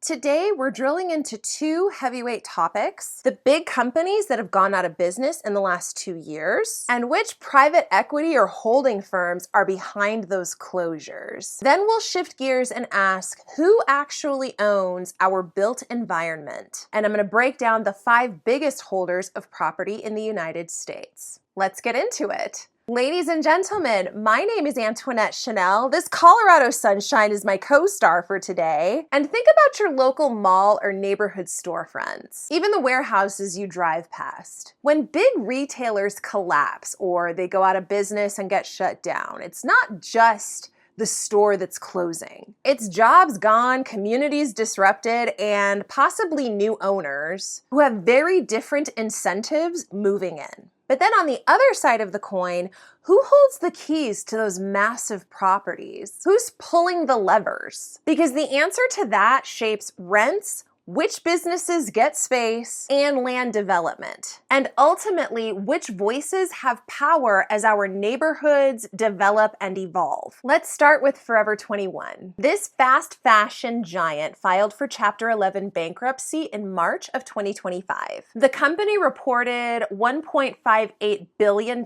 Today, we're drilling into two heavyweight topics: the big companies that have gone out of business in the last 2 years, and which private equity or holding firms are behind those closures. Then we'll shift gears and ask who actually owns our built environment. And I'm going to break down the 5 biggest holders of property in the United States. Let's get into it. Ladies and gentlemen, my name is Antoinette Chanel. This Colorado sunshine is my co-star for today. And think about your local mall or neighborhood storefronts, even the warehouses you drive past. When big retailers collapse or they go out of business and get shut down, it's not just the store that's closing. It's jobs gone, communities disrupted, and possibly new owners who have very different incentives moving in. But then on the other side of the coin, who holds the keys to those massive properties? Who's pulling the levers? Because the answer to that shapes rents, which businesses get space, and land development. And ultimately, which voices have power as our neighborhoods develop and evolve. Let's start with Forever 21. This fast fashion giant filed for Chapter 11 bankruptcy in March of 2025. The company reported $1.58 billion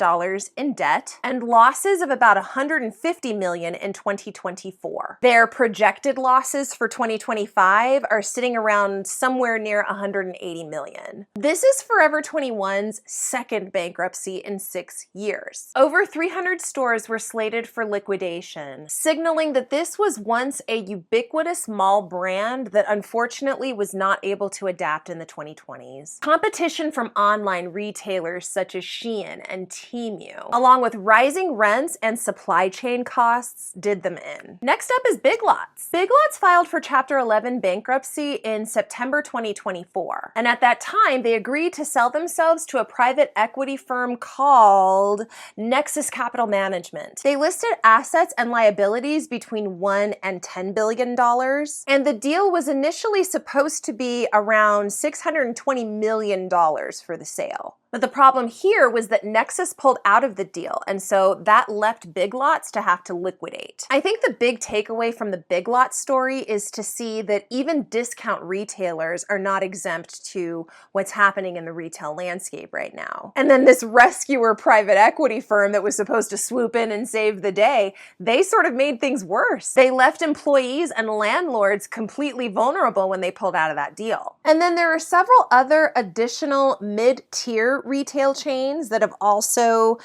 in debt and losses of about $150 million in 2024. Their projected losses for 2025 are sitting around somewhere near $180 million. This is Forever 21's second bankruptcy in 6 years. Over 300 stores were slated for liquidation, signaling that this was once a ubiquitous mall brand that unfortunately was not able to adapt in the 2020s. Competition from online retailers such as Shein and Temu, along with rising rents and supply chain costs, did them in. Next up is Big Lots. Big Lots filed for Chapter 11 bankruptcy in September 2024. And at that time, they agreed to sell themselves to a private equity firm called Nexus Capital Management. They listed assets and liabilities between $1 and $10 billion. And the deal was initially supposed to be around $620 million for the sale. But the problem here was that Nexus pulled out of the deal, and so that left Big Lots to have to liquidate. I think the big takeaway from the Big Lots story is to see that even discount retailers are not exempt to what's happening in the retail landscape right now. And then this rescuer private equity firm that was supposed to swoop in and save the day, they sort of made things worse. They left employees and landlords completely vulnerable when they pulled out of that deal. And then there are several other additional mid-tier retail chains that have also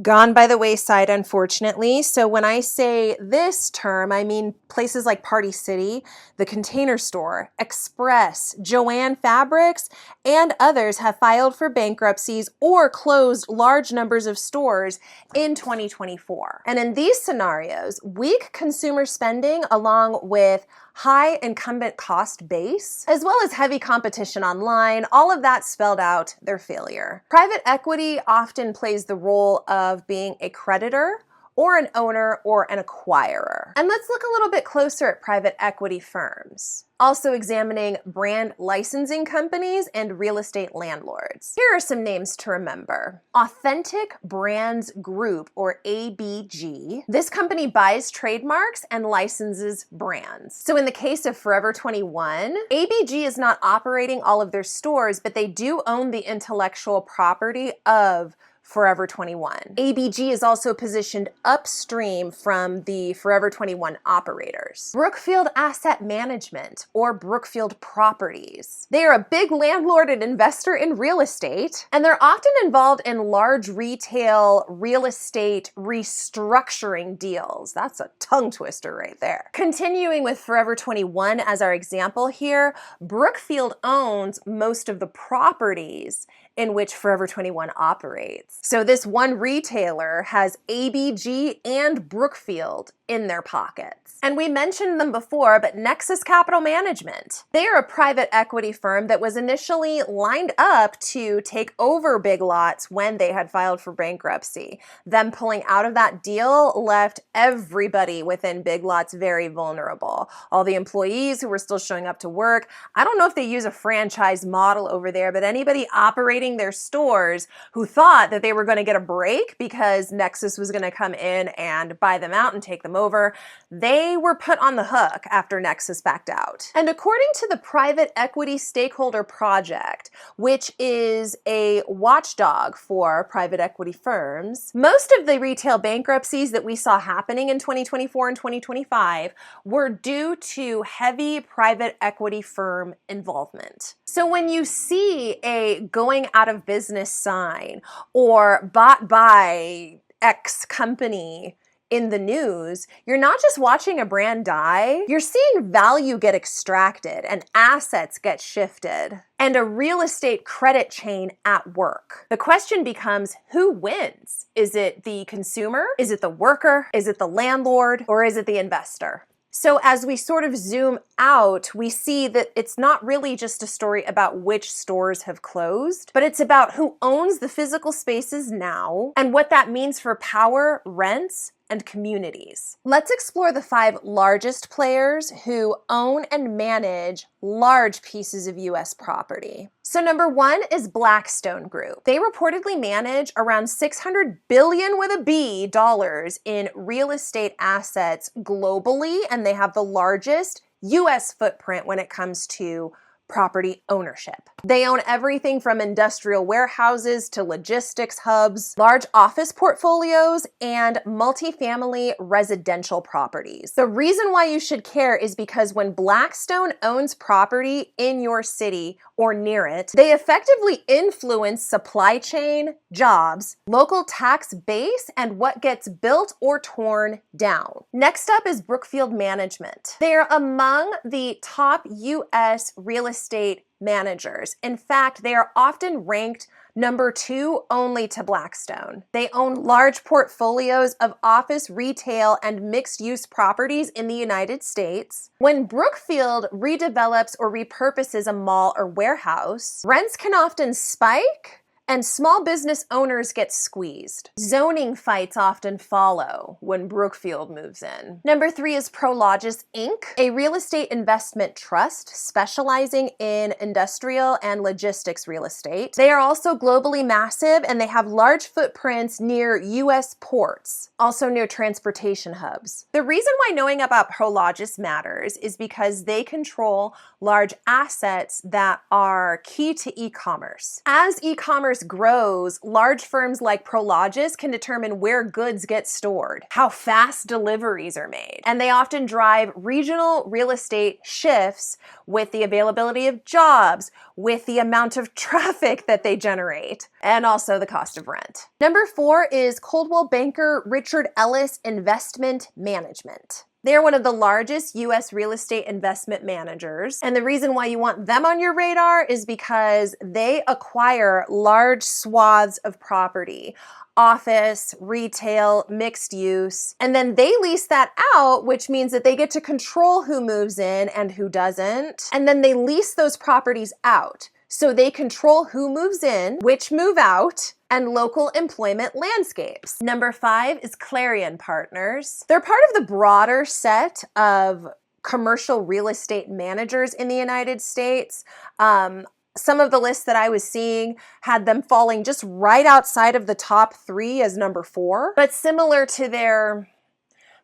gone by the wayside, unfortunately. So when I say this term, I mean places like Party City, The Container Store, Express, Joann Fabrics, and others have filed for bankruptcies or closed large numbers of stores in 2024. And in these scenarios, weak consumer spending along with high incumbent cost base, as well as heavy competition online, all of that spelled out their failure. Private equity often plays the role of being a creditor or an owner or an acquirer. And let's look a little bit closer at private equity firms. Also examining brand licensing companies and real estate landlords. Here are some names to remember. Authentic Brands Group, or ABG. This company buys trademarks and licenses brands. So in the case of Forever 21, ABG is not operating all of their stores, but they do own the intellectual property of Forever 21. ABG is also positioned upstream from the Forever 21 operators. Brookfield Asset Management, or Brookfield Properties. They are a big landlord and investor in real estate, and they're often involved in large retail real estate restructuring deals. That's a tongue twister right there. Continuing with Forever 21 as our example here, Brookfield owns most of the properties in which Forever 21 operates. So this one retailer has ABG and Brookfield in their pockets. And we mentioned them before, but Nexus Capital Management. They are a private equity firm that was initially lined up to take over Big Lots when they had filed for bankruptcy. Them pulling out of that deal left everybody within Big Lots very vulnerable. All the employees who were still showing up to work. I don't know if they use a franchise model over there, but anybody operating treating their stores who thought that they were going to get a break because Nexus was going to come in and buy them out and take them over. They were put on the hook after Nexus backed out. And according to the Private Equity Stakeholder Project, which is a watchdog for private equity firms, most of the retail bankruptcies that we saw happening in 2024 and 2025 were due to heavy private equity firm involvement. So when you see a going out of business sign or bought by X company in the news, you're not just watching a brand die, you're seeing value get extracted and assets get shifted and a real estate credit chain at work. The question becomes, who wins? Is it the consumer? Is it the worker? Is it the landlord? Or is it the investor? So as we sort of zoom out, we see that it's not really just a story about which stores have closed, but it's about who owns the physical spaces now and what that means for power, rents, and communities. Let's explore the 5 largest players who own and manage large pieces of US property. So number 1 is Blackstone Group. They reportedly manage around $600 billion with a B dollars in real estate assets globally, and they have the largest US footprint when it comes to property ownership. They own everything from industrial warehouses to logistics hubs, large office portfolios, and multifamily residential properties. The reason why you should care is because when Blackstone owns property in your city or near it, they effectively influence supply chain, jobs, local tax base, and what gets built or torn down. Next up is Brookfield Management. They are among the top US real estate managers. In fact, they are often ranked number 2 only to Blackstone. They own large portfolios of office, retail, and mixed-use properties in the United States. When Brookfield redevelops or repurposes a mall or warehouse, rents can often spike and small business owners get squeezed. Zoning fights often follow when Brookfield moves in. Number 3 is Prologis Inc., a real estate investment trust specializing in industrial and logistics real estate. They are also globally massive and they have large footprints near US ports, also near transportation hubs. The reason why knowing about Prologis matters is because they control large assets that are key to e-commerce. As e-commerce grows, large firms like Prologis can determine where goods get stored, how fast deliveries are made, and they often drive regional real estate shifts with the availability of jobs, with the amount of traffic that they generate, and also the cost of rent. Number 4 is Coldwell Banker Richard Ellis Investment Management. They are one of the largest US real estate investment managers. And the reason why you want them on your radar is because they acquire large swaths of property, office, retail, mixed use, and then they lease that out, which means that they get to control who moves in and who doesn't. And then they lease those properties out. So they control who moves in, which move out, and local employment landscapes. Number 5 is Clarion Partners. They're part of the broader set of commercial real estate managers in the United States. Some of the lists that I was seeing had them falling just right outside of the top 3 as number 4. But similar to their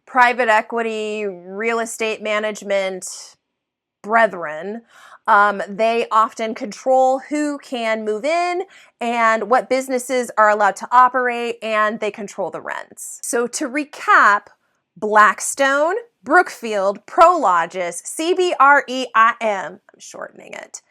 private equity, real estate management brethren, they often control who can move in and what businesses are allowed to operate, and they control the rents. So to recap, Blackstone, Brookfield, Prologis, CBREIM, I'm shortening it,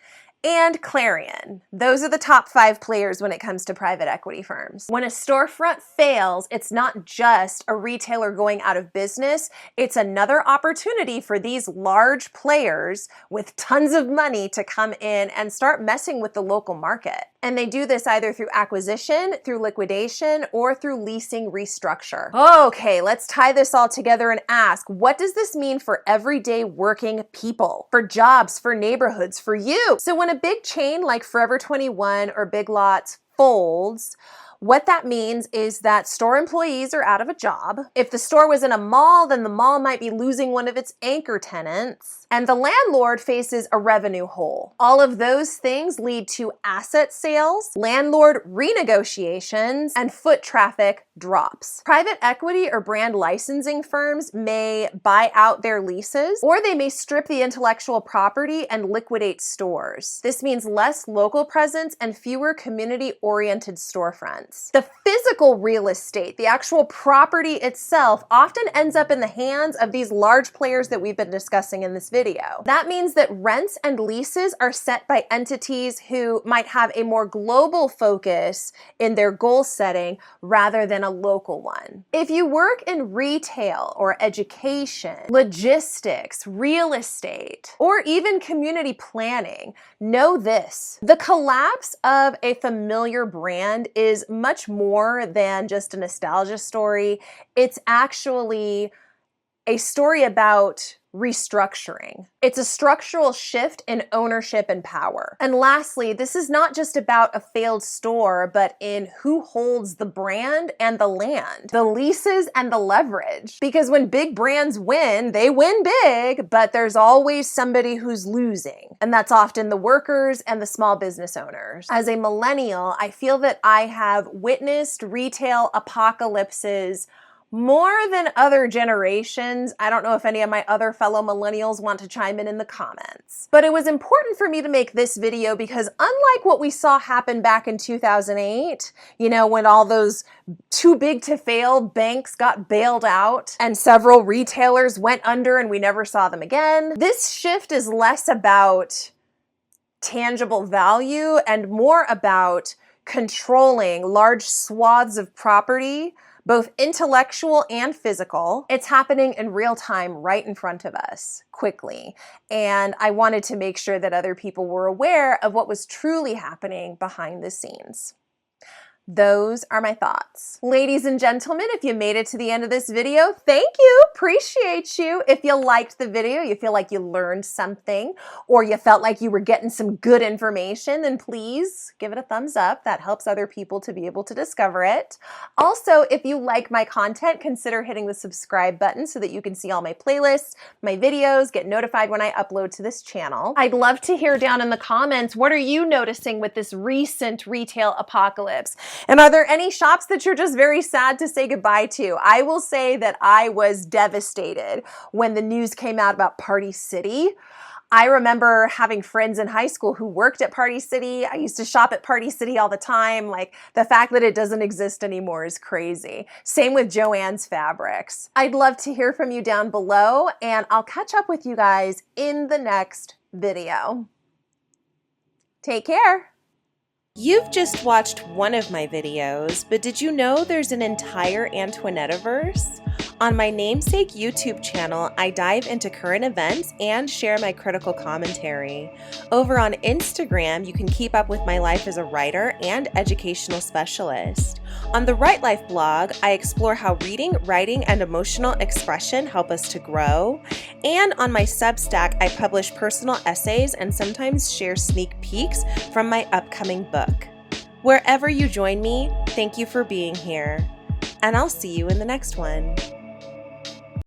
and Clarion. Those are the top 5 players when it comes to private equity firms. When a storefront fails, it's not just a retailer going out of business, it's another opportunity for these large players with tons of money to come in and start messing with the local market. And they do this either through acquisition, through liquidation, or through leasing restructure. Okay, let's tie this all together and ask, what does this mean for everyday working people, for jobs, for neighborhoods, for you? So when a big chain like Forever 21 or Big Lots folds, What that means is that store employees are out of a job. If the store was in a mall, then the mall might be losing one of its anchor tenants, and the landlord faces a revenue hole. All of those things lead to asset sales, landlord renegotiations, and foot traffic drops. Private equity or brand licensing firms may buy out their leases, or they may strip the intellectual property and liquidate stores. This means less local presence and fewer community-oriented storefronts. The physical real estate, the actual property itself, often ends up in the hands of these large players that we've been discussing in this video. That means that rents and leases are set by entities who might have a more global focus in their goal setting rather than a local one. If you work in retail or education, logistics, real estate, or even community planning, know this: the collapse of a familiar brand is much more than just a nostalgia story. It's actually a story about restructuring. It's a structural shift in ownership and power. And lastly, this is not just about a failed store, but in who holds the brand and the land, the leases and the leverage. Because when big brands win, they win big, but there's always somebody who's losing. And that's often the workers and the small business owners. As a millennial, I feel that I have witnessed retail apocalypses more than other generations. I don't know if any of my other fellow millennials want to chime in the comments. But it was important for me to make this video because unlike what we saw happen back in 2008, when all those too big to fail banks got bailed out and several retailers went under and we never saw them again, this shift is less about tangible value and more about controlling large swaths of property, both intellectual and physical. It's happening in real time right in front of us, quickly. And I wanted to make sure that other people were aware of what was truly happening behind the scenes. Those are my thoughts. Ladies and gentlemen, if you made it to the end of this video, thank you, appreciate you. If you liked the video, you feel like you learned something, or you felt like you were getting some good information, then please give it a thumbs up. That helps other people to be able to discover it. Also, if you like my content, consider hitting the subscribe button so that you can see all my playlists, my videos, get notified when I upload to this channel. I'd love to hear down in the comments, what are you noticing with this recent retail apocalypse? And are there any shops that you're just very sad to say goodbye to? I will say that I was devastated when the news came out about Party City. I remember having friends in high school who worked at Party City. I used to shop at Party City all the time. Like, the fact that it doesn't exist anymore is crazy. Same with Joann's Fabrics. I'd love to hear from you down below, and I'll catch up with you guys in the next video. Take care. You've just watched one of my videos, but did you know there's an entire Antoinetteverse? On my namesake YouTube channel, I dive into current events and share my critical commentary. Over on Instagram, you can keep up with my life as a writer and educational specialist. On the Write Life blog, I explore how reading, writing, and emotional expression help us to grow. And on my Substack, I publish personal essays and sometimes share sneak peeks from my upcoming book. Wherever you join me, thank you for being here, and I'll see you in the next one.